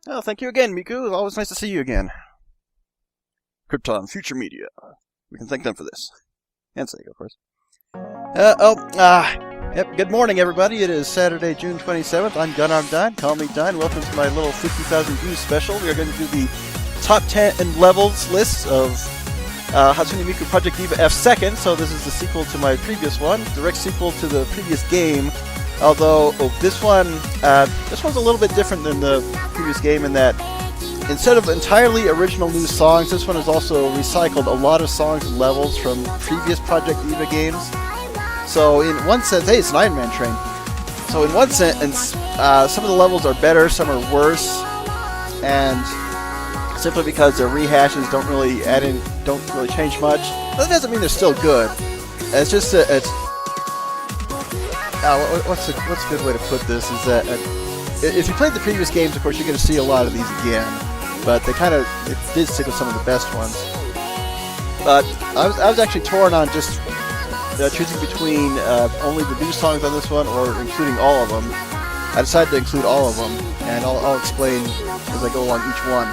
Oh, thank you again, Miku. It's always nice to see you again. Krypton Future Media. We can thank them for this. And Sega, of course. Yep, good morning, everybody. It is Saturday, June 27th. I'm Gunarm Don. Call me Don. Welcome to my little 50,000 views special. We are going to do the top 10 levels list of Hatsune Miku Project Diva F Second. So this is the sequel to my previous one, direct sequel to the previous game. Although this one's a little bit different than the previous game in that instead of entirely original new songs, this one has also recycled a lot of songs and levels from previous Project Diva games. So in one sense, hey, it's an Iron Man train. So in one sense, some of the levels are better, some are worse, and simply because they're rehashes, don't really change much. But that doesn't mean they're still good. It's just what's a good way to put this is that if you played the previous games, of course, you're going to see a lot of these again. But it did stick with some of the best ones. But I was actually torn on just choosing between only the new songs on this one or including all of them. I decided to include all of them, and I'll explain as I go along each one.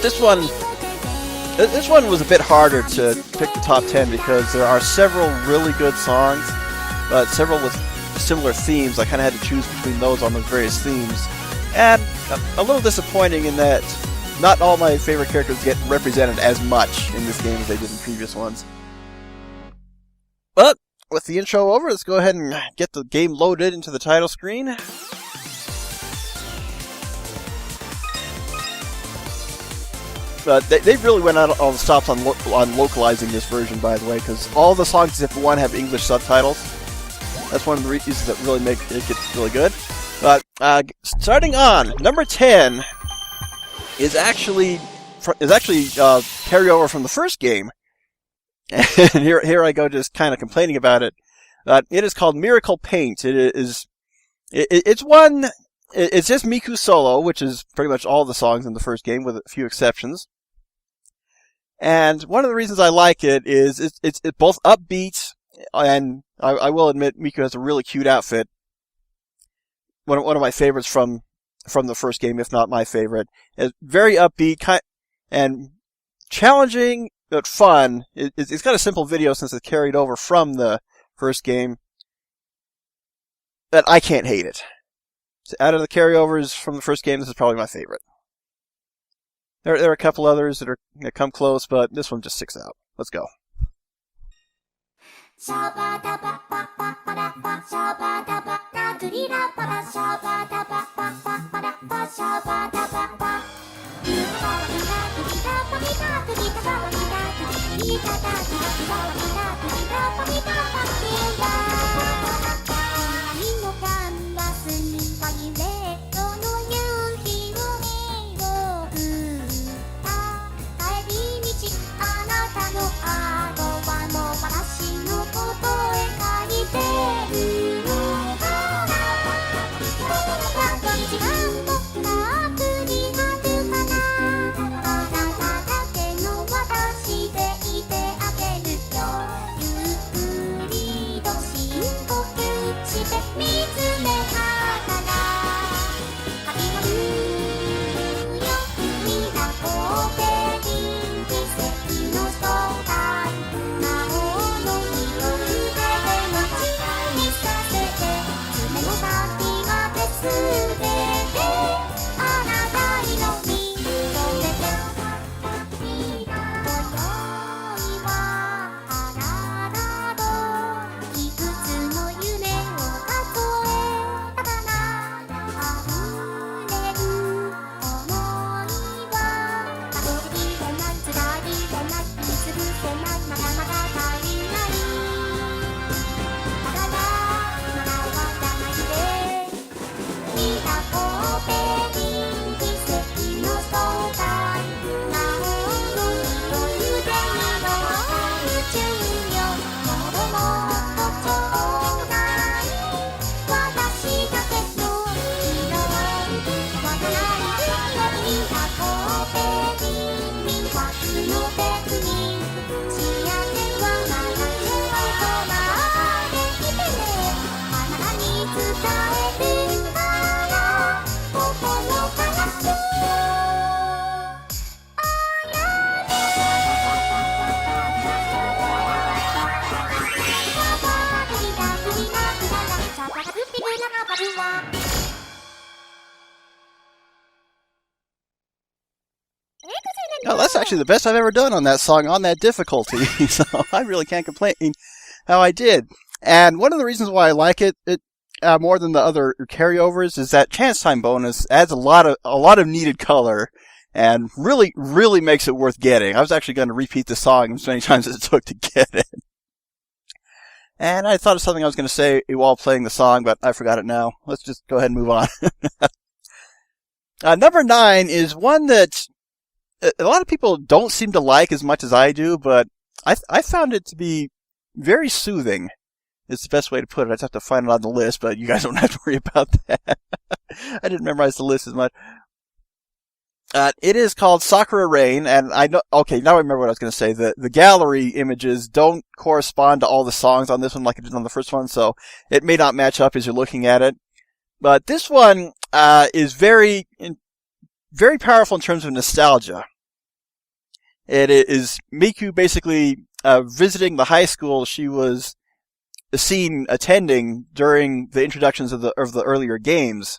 This one was a bit harder to pick the top 10 because there are several really good songs, but several with similar themes. I kind of had to choose between those on those various themes. And a little disappointing in that not all my favorite characters get represented as much in this game as they did in previous ones. But with the intro over, let's go ahead and get the game loaded into the title screen. But they really went out all the stops on localizing this version, by the way, because all the songs except one have English subtitles. That's one of the reasons that really make it get really good. But starting on number 10 is actually carryover from the first game, and here I go just kind of complaining about it. It is called Miracle Paint. It's just Miku solo, which is pretty much all the songs in the first game with a few exceptions. And one of the reasons I like it is it's both upbeat, and I will admit Miku has a really cute outfit. One of my favorites from the first game, if not my favorite. It's very upbeat and challenging, but fun. It's got a simple video since it's carried over from the first game, but I can't hate it. So out of the carryovers from the first game, this is probably my favorite. There are a couple others that come close, but this one just sticks out. Let's go. Oh, that's actually the best I've ever done on that song on that difficulty. So I really can't complain how I did. And one of the reasons why I like it more than the other carryovers is that chance time bonus adds a lot of needed color and really makes it worth getting. I was actually going to repeat the song as many times as it took to get it. And I thought of something I was going to say while playing the song, but I forgot it now. Let's just go ahead and move on. Number 9 is one that a lot of people don't seem to like as much as I do, but I found it to be very soothing. It's the best way to put it. I just have to find it on the list, but you guys don't have to worry about that. I didn't memorize the list as much. It is called Sakura Rain, and I know. Okay, now I remember what I was going to say. The gallery images don't correspond to all the songs on this one like it did on the first one, so it may not match up as you're looking at it. But this one is very powerful in terms of nostalgia. It is Miku basically visiting the high school she was seen attending during the introductions of the earlier games,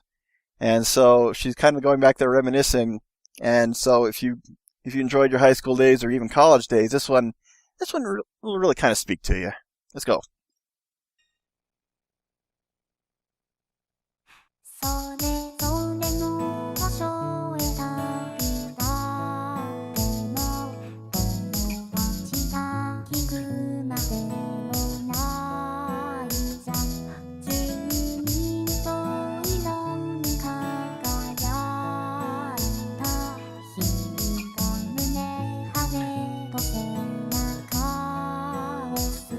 and so she's kind of going back there reminiscing. And so if you enjoyed your high school days or even college days, this one will really kind of speak to you. Let's go. それぞれの場所へ旅立っても友達が聞くまでもないじゃん十人十色に輝いた日が胸張れと背中を押す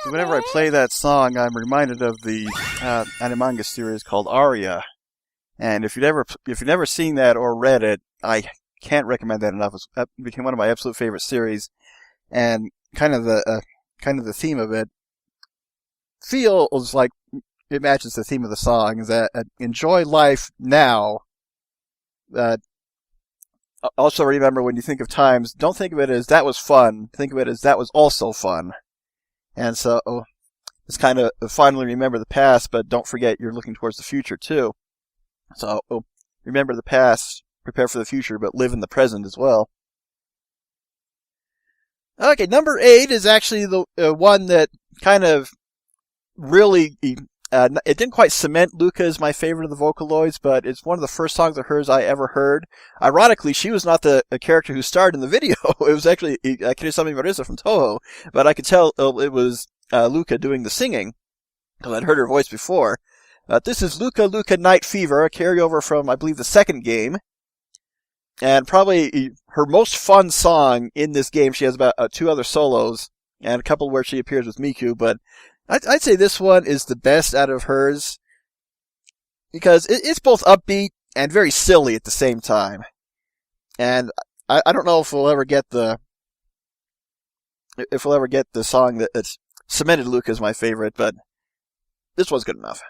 Whenever I play that song, I'm reminded of the anime series called Aria. And if you've never seen that or read it, I can't recommend that enough. It became one of my absolute favorite series, and kind of the theme of it feels like it matches the theme of the song. Is that enjoy life now. Also remember, when you think of times, don't think of it as that was fun. Think of it as that was also fun. And so it's kind of finally remember the past, but don't forget you're looking towards the future too. So remember the past, prepare for the future, but live in the present as well. Okay, number 8 is actually the one that kind of really, it didn't quite cement Luca as my favorite of the Vocaloids, but it's one of the first songs of hers I ever heard. Ironically, she was not the character who starred in the video. It was actually Akira-sama Marisa from Toho, but I could tell it was Luca doing the singing, because I'd heard her voice before. This is Luca Luca Night Fever, a carryover from, I believe, the second game. And probably her most fun song in this game. She has about 2 other solos, and a couple where she appears with Miku, but I'd say this one is the best out of hers, because it's both upbeat and very silly at the same time. And I don't know if we'll ever get the song that's cemented Luca as my favorite, but this one's good enough.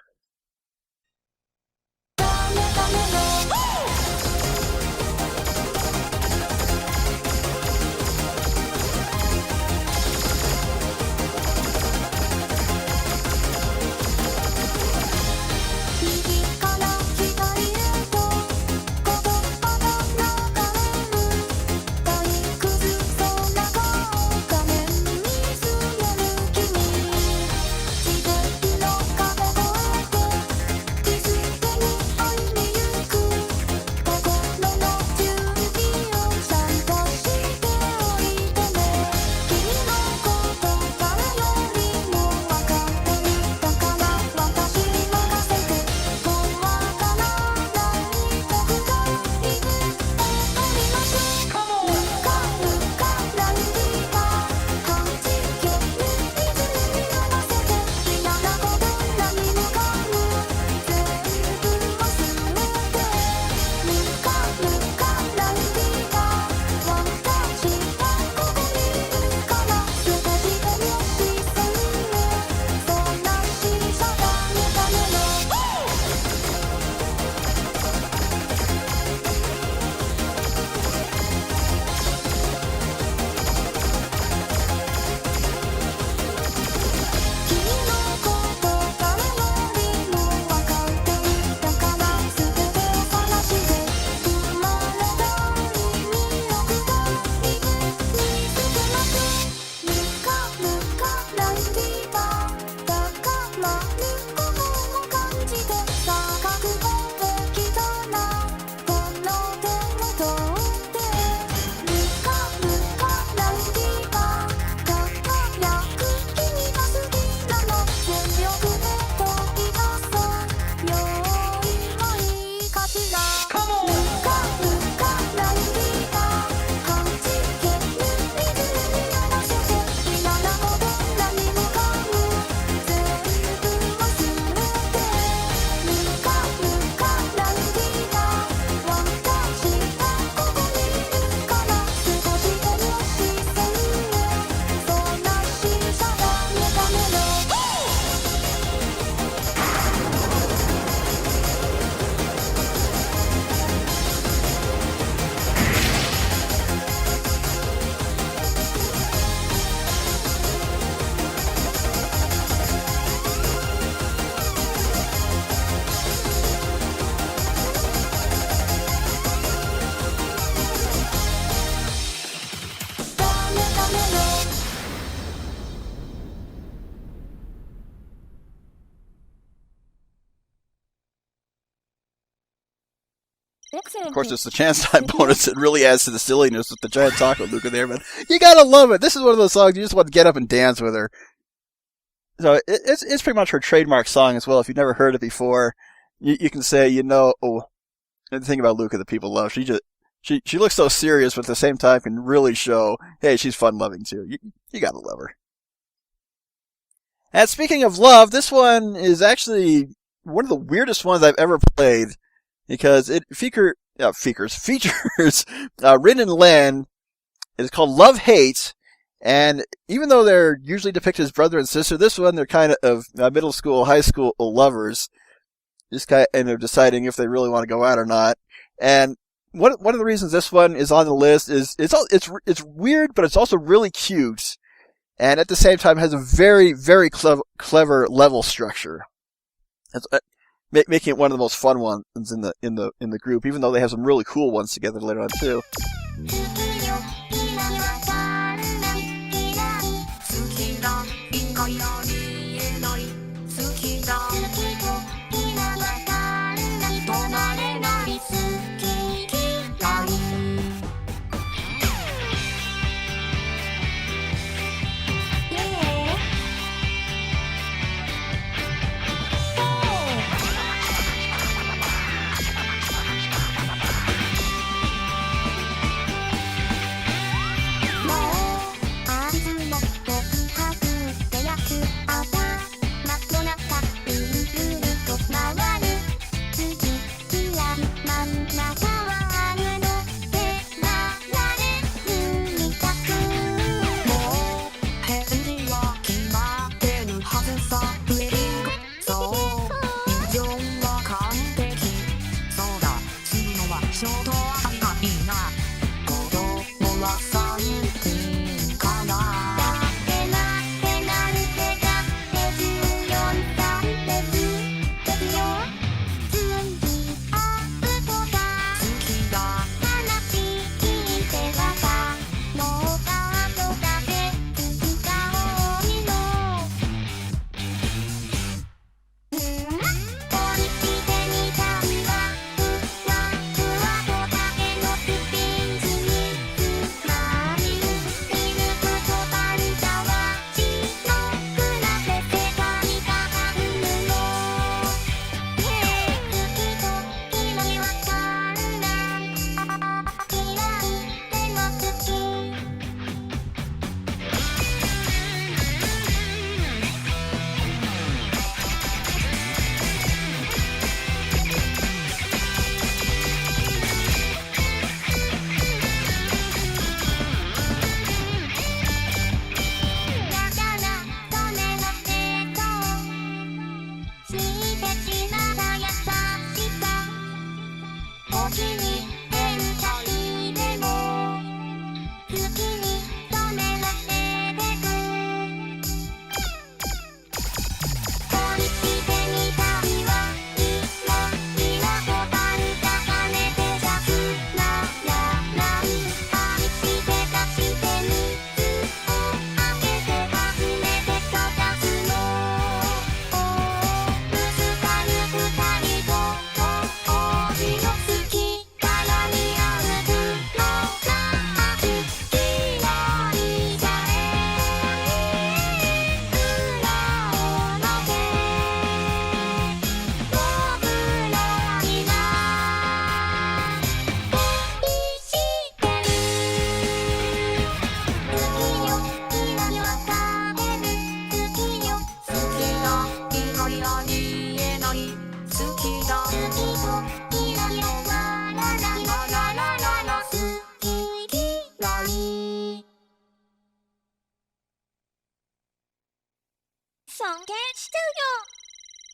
Of course, it's the chance time bonus that really adds to the silliness with the giant taco Luca there, but you gotta love it. This is one of those songs you just want to get up and dance with her. So it's pretty much her trademark song as well. If you've never heard it before, you can say, the thing about Luca that people love. She looks so serious, but at the same time can really show, hey, she's fun-loving too. You gotta love her. And speaking of love, this one is actually one of the weirdest ones I've ever played because it features Rin and Len. It's called Love Hate, and even though they're usually depicted as brother and sister, this one they're kind of middle school, high school lovers, just kind of deciding if they really want to go out or not. And one of the reasons this one is on the list is it's weird, but it's also really cute, and at the same time has a very very clever level structure. It's making it one of the most fun ones in the group, even though they have some really cool ones together later on too.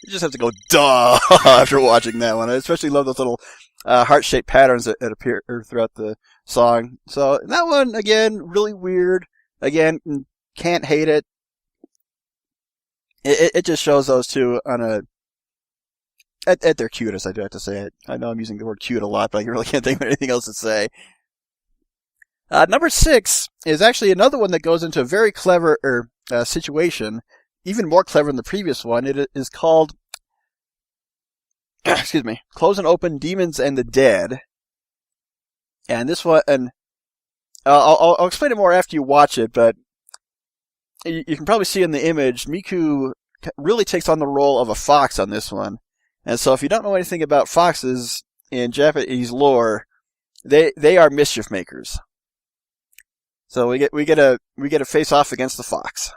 You just have to go duh after watching that one. I especially love those little heart-shaped patterns that appear throughout the song. So that one, again, really weird. Again, can't hate it. It just shows those two on at their cutest, I do have to say it. I know I'm using the word cute a lot, but I really can't think of anything else to say. Number 6 is actually another one that goes into a very clever situation, even more clever than the previous one. It is called, Close and Open Demons and the Dead. And this one, and I'll explain it more after you watch it, but you can probably see in the image, Miku really takes on the role of a fox on this one. And so if you don't know anything about foxes in Japanese lore, they are mischief makers. So we get a face off against the fox.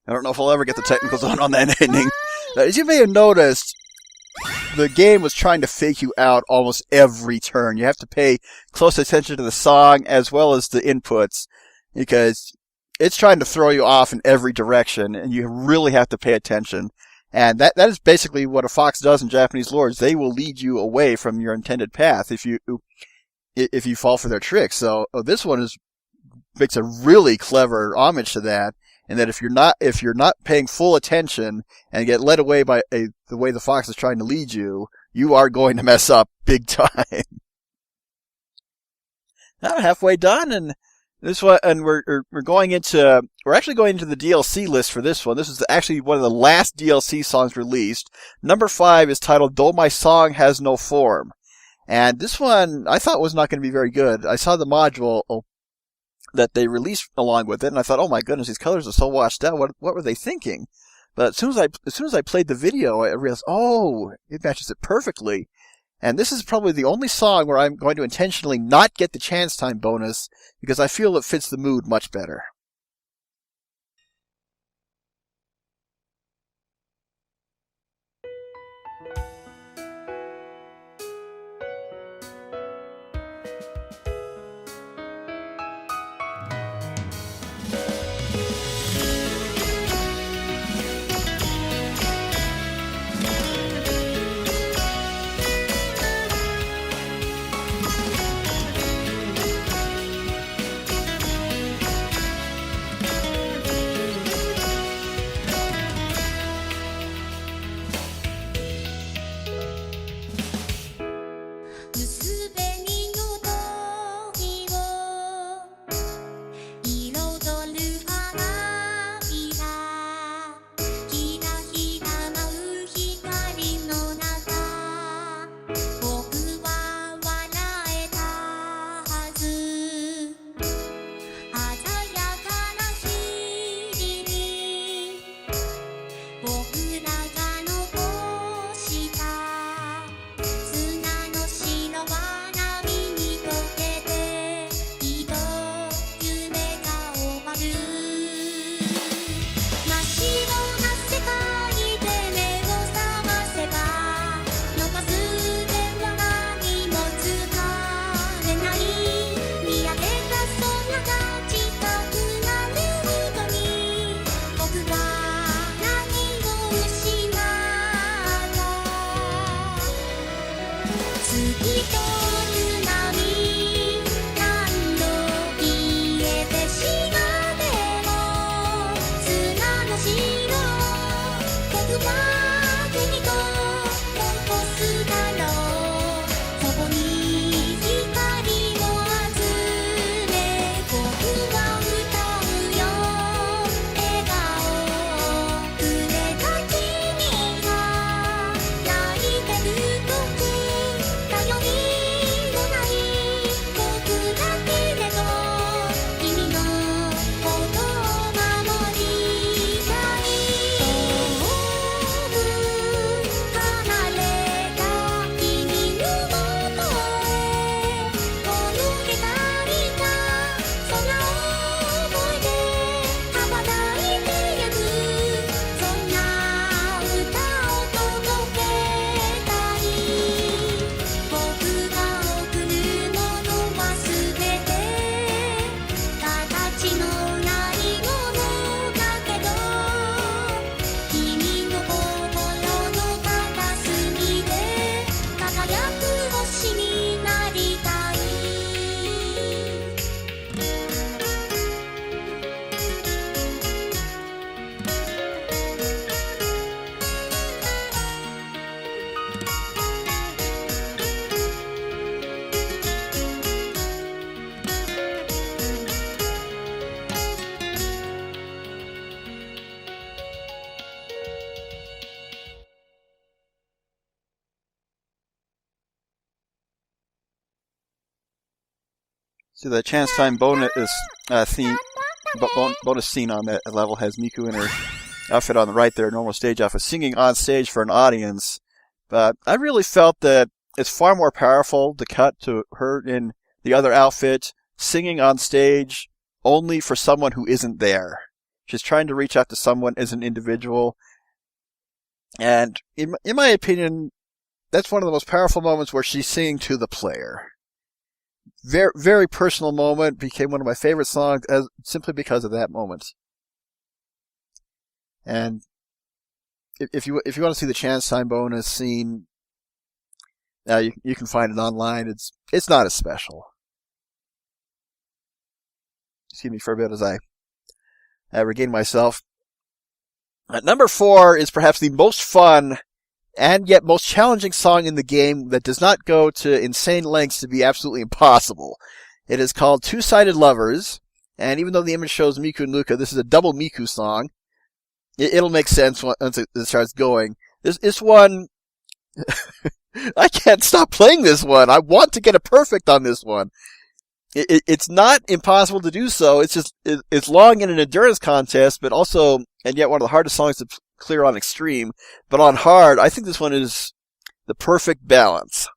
I don't know if I'll ever get the technical zone on that ending. As you may have noticed, the game was trying to fake you out almost every turn. You have to pay close attention to the song as well as the inputs, because it's trying to throw you off in every direction, and you really have to pay attention. And that is basically what a fox does in Japanese lore. They will lead you away from your intended path if you fall for their tricks. So this one makes a really clever homage to that, and that if you're not paying full attention and get led away by the way the fox is trying to lead you, you are going to mess up big time. Now we're halfway done, and this one, and we're actually going into the DLC list for this one. This is actually one of the last DLC songs released. Number 5 is titled "Though My Song Has No Form," and this one I thought was not going to be very good. I saw the module that they released along with it, and I thought, oh my goodness, these colors are so washed out. What were they thinking? But as soon as I played the video, I realized, oh, it matches it perfectly. And this is probably the only song where I'm going to intentionally not get the chance time bonus, because I feel it fits the mood much better. So the chance time bonus bonus scene on that level has Miku in her outfit on the right there, normal stage outfit, singing on stage for an audience. But I really felt that it's far more powerful to cut to her in the other outfit, singing on stage only for someone who isn't there. She's trying to reach out to someone as an individual. And in my opinion, that's one of the most powerful moments where she's singing to the player. Very, very personal moment. Became one of my favorite songs simply because of that moment. And if you want to see the chance time bonus scene, you can find it online. It's not as special. Excuse me for a bit as I regain myself. Number 4 is perhaps the most fun and yet most challenging song in the game that does not go to insane lengths to be absolutely impossible. It is called Two-Sided Lovers, and even though the image shows Miku and Luca, this is a double Miku song. It'll make sense once it starts going. This one, I can't stop playing this one. I want to get a perfect on this one. It's not impossible to do so. It's just it's long in an endurance contest, but also, and yet one of the hardest songs to clear on extreme. But on hard, I think this one is the perfect balance.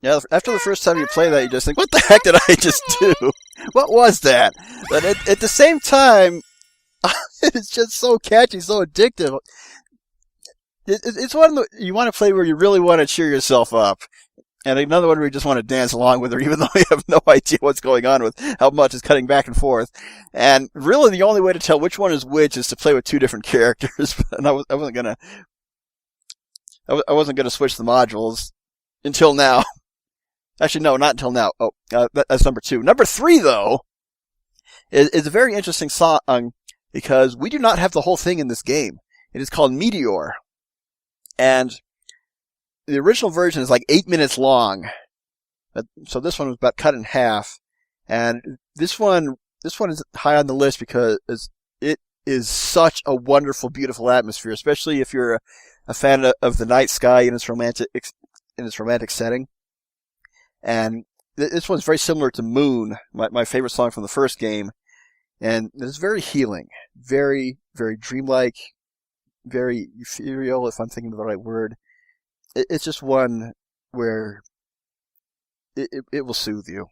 Yeah, after the first time you play that, you just think, what the heck did I just do? What was that? But at the same time, it's just so catchy, so addictive. It's one that you want to play where you really want to cheer yourself up. And another one where you just want to dance along with her, even though you have no idea what's going on with how much is cutting back and forth. And really the only way to tell which one is which is to play with two different characters. And I wasn't gonna switch the modules until now. Actually, no, not until now. Oh, that's number 2. Number 3, though, is a very interesting song because we do not have the whole thing in this game. It is called Meteor. And the original version is like 8 minutes long. So this one was about cut in half. And this one is high on the list because it is such a wonderful, beautiful atmosphere, especially if you're a fan of the night sky in its romantic setting. And this one's very similar to Moon, my favorite song from the first game. And it's very healing, very, very dreamlike, very ethereal, if I'm thinking of the right word. It's just one where it will soothe you.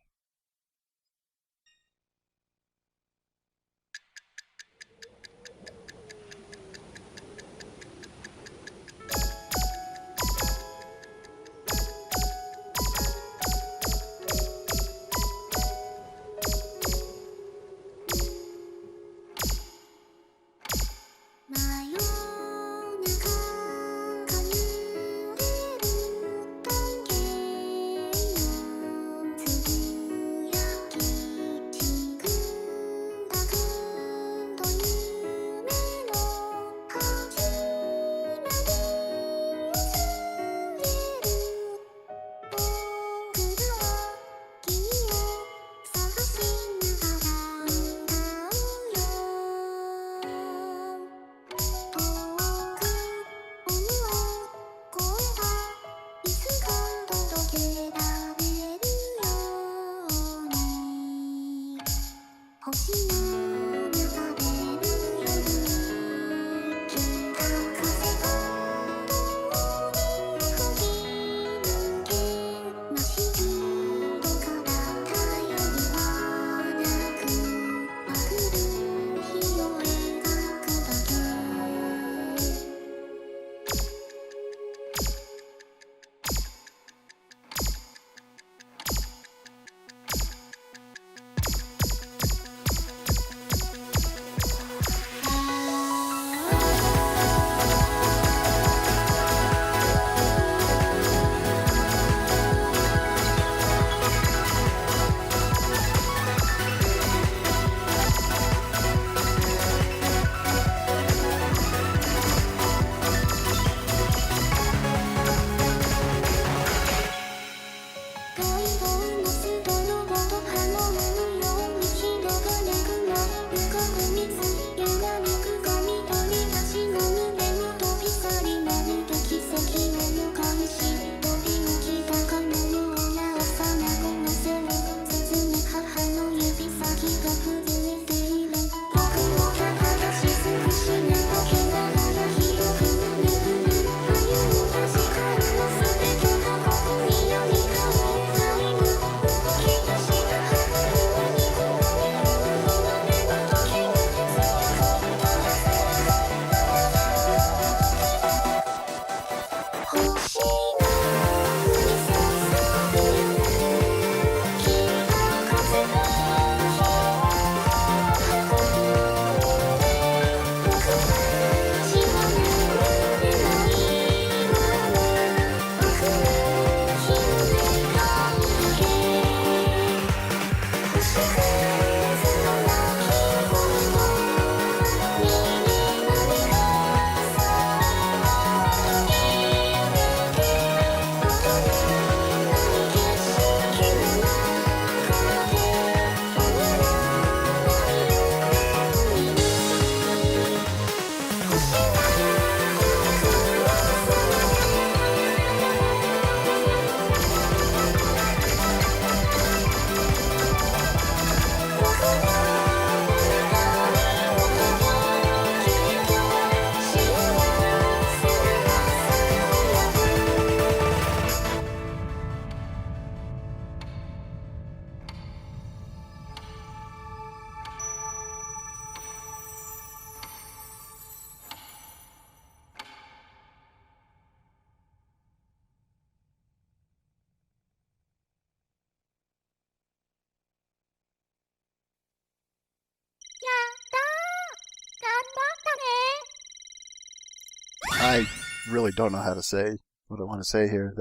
I really don't know how to say what I want to say here.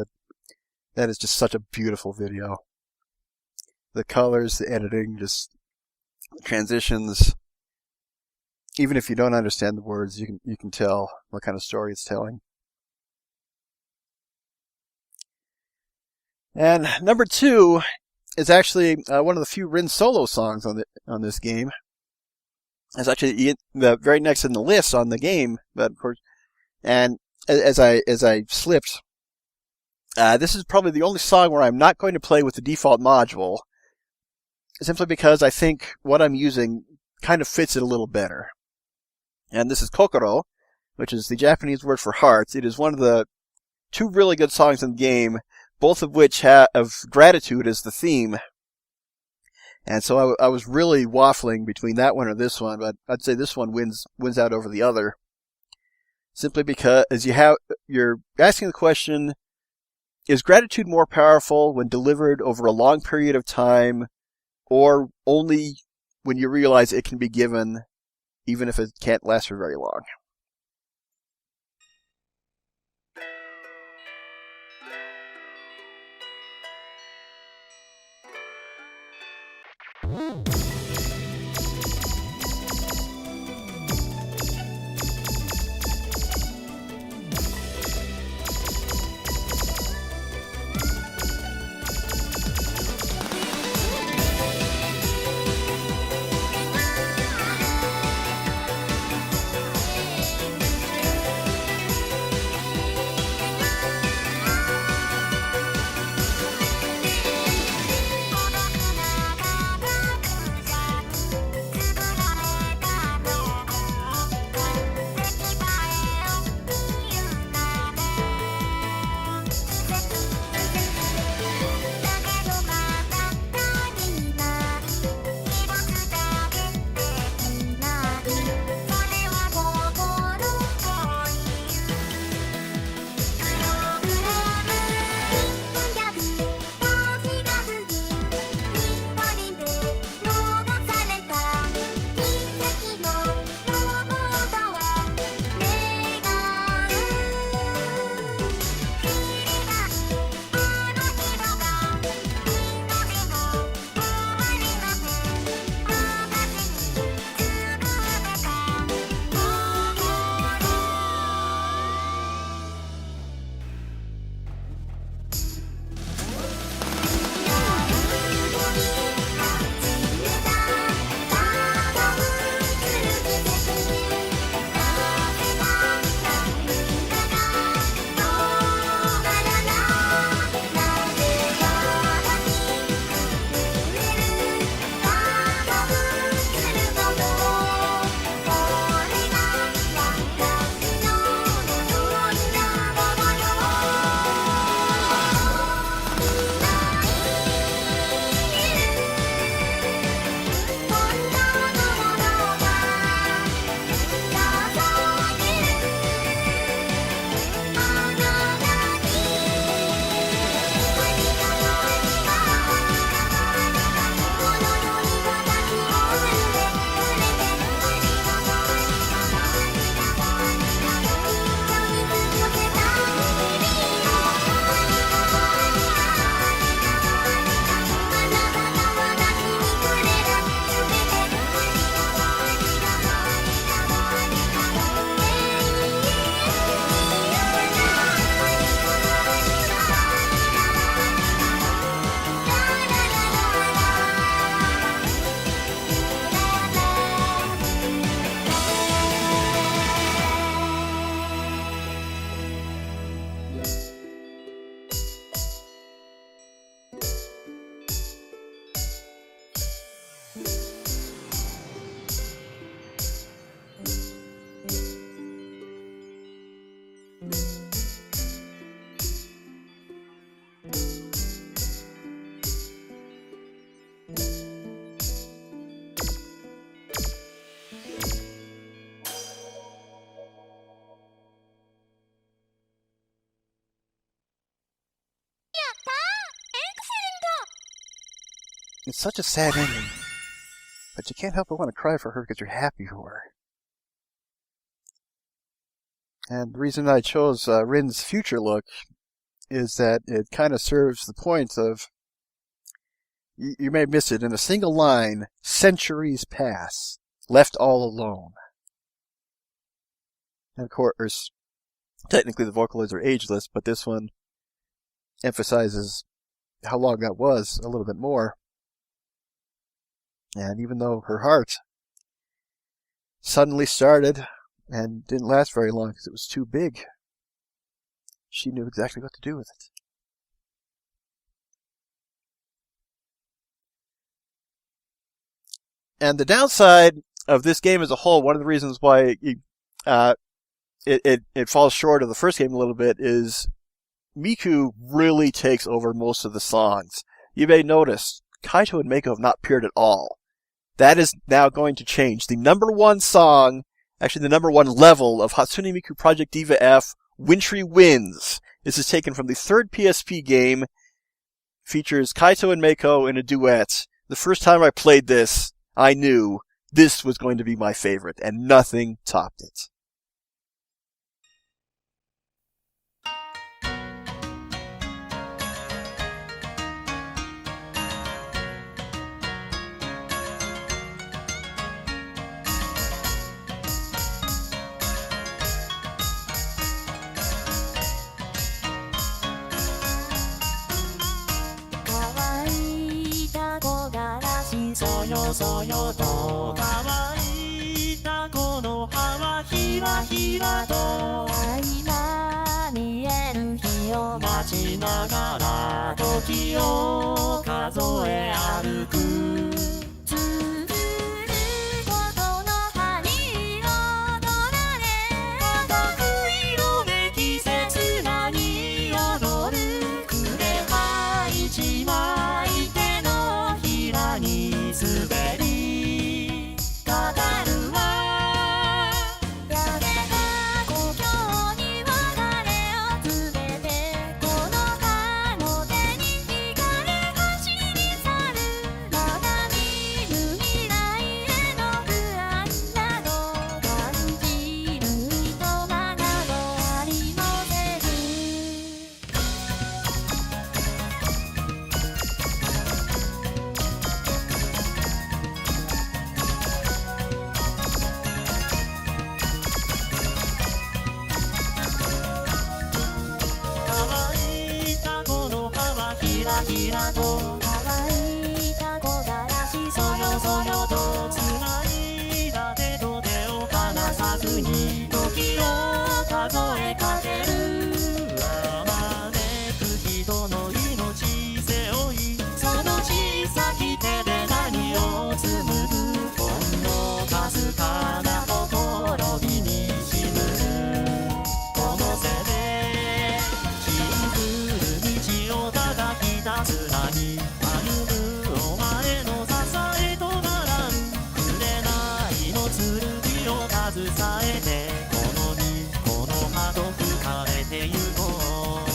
That is just such a beautiful video. The colors, the editing, just the transitions. Even if you don't understand the words, you can tell what kind of story it's telling. And number 2 is actually one of the few Rin solo songs on this game. It's actually the very next in the list on the game, but of course, and as I slipped, this is probably the only song where I'm not going to play with the default module, simply because I think what I'm using kind of fits it a little better. And this is Kokoro, which is the Japanese word for heart. It is one of the 2 really good songs in the game, both of which have gratitude as the theme. And so I was really waffling between that one or this one, but I'd say this one wins out over the other. Simply because you're asking the question, is gratitude more powerful when delivered over a long period of time, or only when you realize it can be given, even if it can't last for very long? It's such a sad ending, but you can't help but want to cry for her because you're happy for her. And the reason I chose Rin's future look is that it kind of serves the point of, you may have missed it, in a single line, centuries pass, left all alone. And of course, technically the vocaloids are ageless, but this one emphasizes how long that was, a little bit more. And even though her heart suddenly started and didn't last very long because it was too big, she knew exactly what to do with it. And the downside of this game as a whole, one of the reasons why it falls short of the first game a little bit, is Miku really takes over most of the songs. You may notice Kaito and Meiko have not appeared at all. That is now going to change. The number one song, actually the number one level of Hatsune Miku Project Diva F, Wintry Winds. This is taken from the third PSP game. Features Kaito and Meiko in a duet. The first time I played this, I knew this was going to be my favorite, and nothing topped it. Soyo soyo to kawaita kono ha wa hira hira to 今見える日を待ちながら時を数え歩くつぶることの葉に彩られ赤く色め季節なに踊るくれは一枚手のひらに滑り語るわやがて故郷に別れを告げてこの葉の手に惹かれ走り去るまだ見ぬ未来への不安など感じる人間などありません乾いたこの葉はひらひらと乾いた木枯らしそよそよとつないだ手と手を離さずに時を数えかけるあまねく人の命背負いその小さき手で何を紡ぐほんのかすかなほころびにしむるこの背でシンプル道をただひたすらに歩むお前の支えとならん紅の剣を携えてこの身この葉と吹かれてゆこう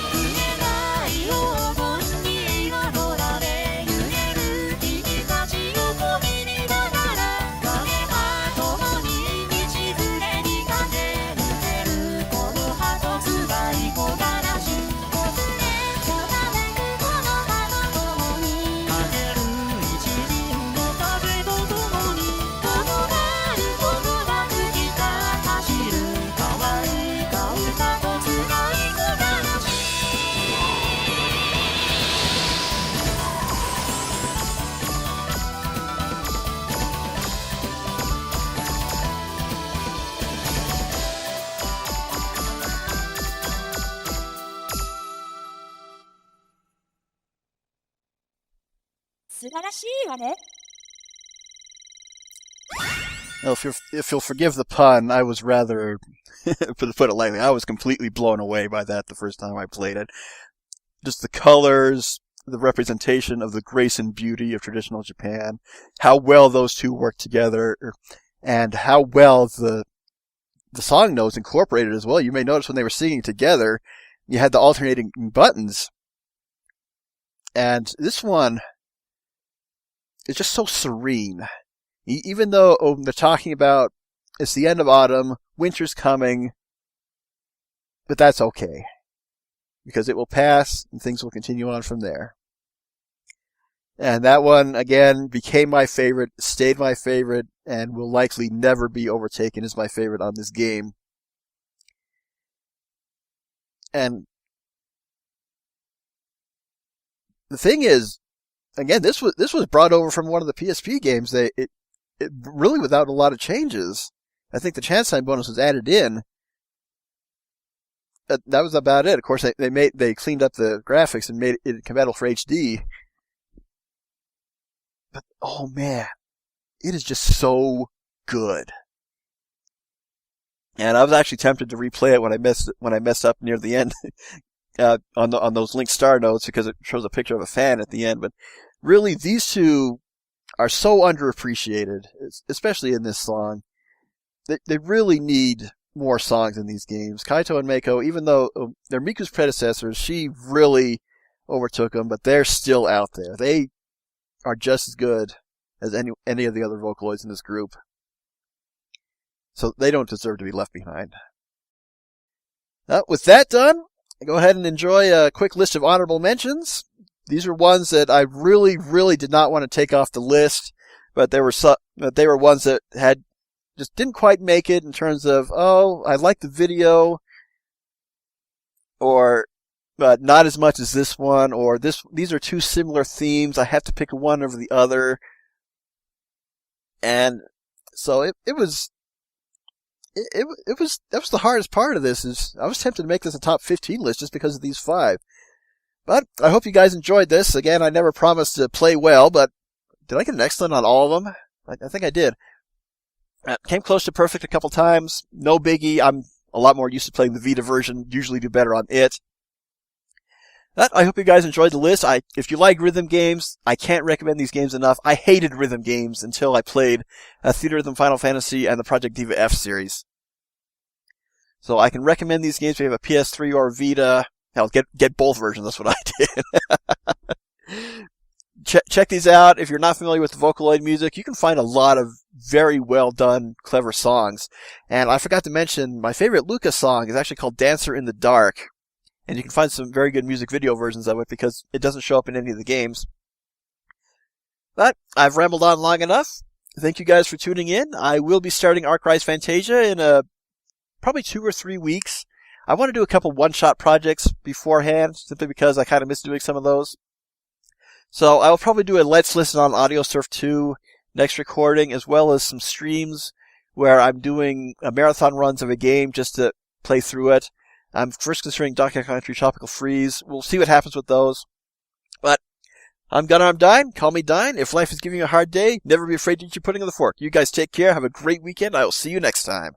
願い黄金に彩られ揺れる君たちをこびりながら影は共に道連れに駆け抜けるこの葉とつがい木枯らし訪れたためくこの葉と共にかける一輪の風とともにとどまることなく来た走る乾いた歌とつがい木枯らし素晴らしいわね Now, if you'll forgive the pun, I was rather, to put it lightly, I was completely blown away by that the first time I played it. Just the colors, the representation of the grace and beauty of traditional Japan, how well those two work together, and how well the song notes incorporated as well. You may notice when they were singing together, you had the alternating buttons. And this one is just so serene. Even though they're talking about it's the end of autumn, winter's coming, but that's okay. Because it will pass and things will continue on from there. And that one, again, became my favorite, stayed my favorite, and will likely never be overtaken as my favorite on this game. And the thing is, again, this was brought over from one of the PSP games. It really without a lot of changes. I think the chance time bonus was added in. That was about it. Of course, they cleaned up the graphics and made it compatible for HD. But oh man, it is just so good. And I was actually tempted to replay it when I messed up near the end on those linked star notes, because it shows a picture of a fan at the end. But really, these two are so underappreciated, especially in this song. They really need more songs in these games. Kaito and Meiko, even though they're Miku's predecessors, she really overtook them, but they're still out there. They are just as good as any of the other Vocaloids in this group. So they don't deserve to be left behind. With that done, go ahead and enjoy a quick list of honorable mentions. These are ones that I really, really did not want to take off the list, but they were ones that just didn't quite make it in terms of, oh, I like the video, or but not as much as this one, or these are two similar themes. I have to pick one over the other. And so that was the hardest part of this. Is I was tempted to make this a top 15 list just because of these 5. But I hope you guys enjoyed this. Again, I never promised to play well, but did I get an excellent on all of them? I think I did. Came close to perfect a couple times. No biggie. I'm a lot more used to playing the Vita version. Usually do better on it. I hope you guys enjoyed the list. If you like rhythm games, I can't recommend these games enough. I hated rhythm games until I played Theater Rhythm Final Fantasy and the Project Diva F series. So I can recommend these games if you have a PS3 or a Vita. Hell, get both versions. That's what I did. Check these out. If you're not familiar with the Vocaloid music, you can find a lot of very well done, clever songs. And I forgot to mention, my favorite Lucas song is actually called Dancer in the Dark. And you can find some very good music video versions of it because it doesn't show up in any of the games. But I've rambled on long enough. Thank you guys for tuning in. I will be starting Arc Rise Fantasia in probably 2 or 3 weeks. I want to do a couple one-shot projects beforehand, simply because I kind of miss doing some of those. So I will probably do a Let's Listen on Audio Surf 2 next recording, as well as some streams where I'm doing marathon runs of a game just to play through it. I'm first considering Donkey Kong Country Tropical Freeze. We'll see what happens with those. But I'm Gunnar, I'm Dine. Call me Dine. If life is giving you a hard day, never be afraid to eat your pudding on the fork. You guys take care. Have a great weekend. I will see you next time.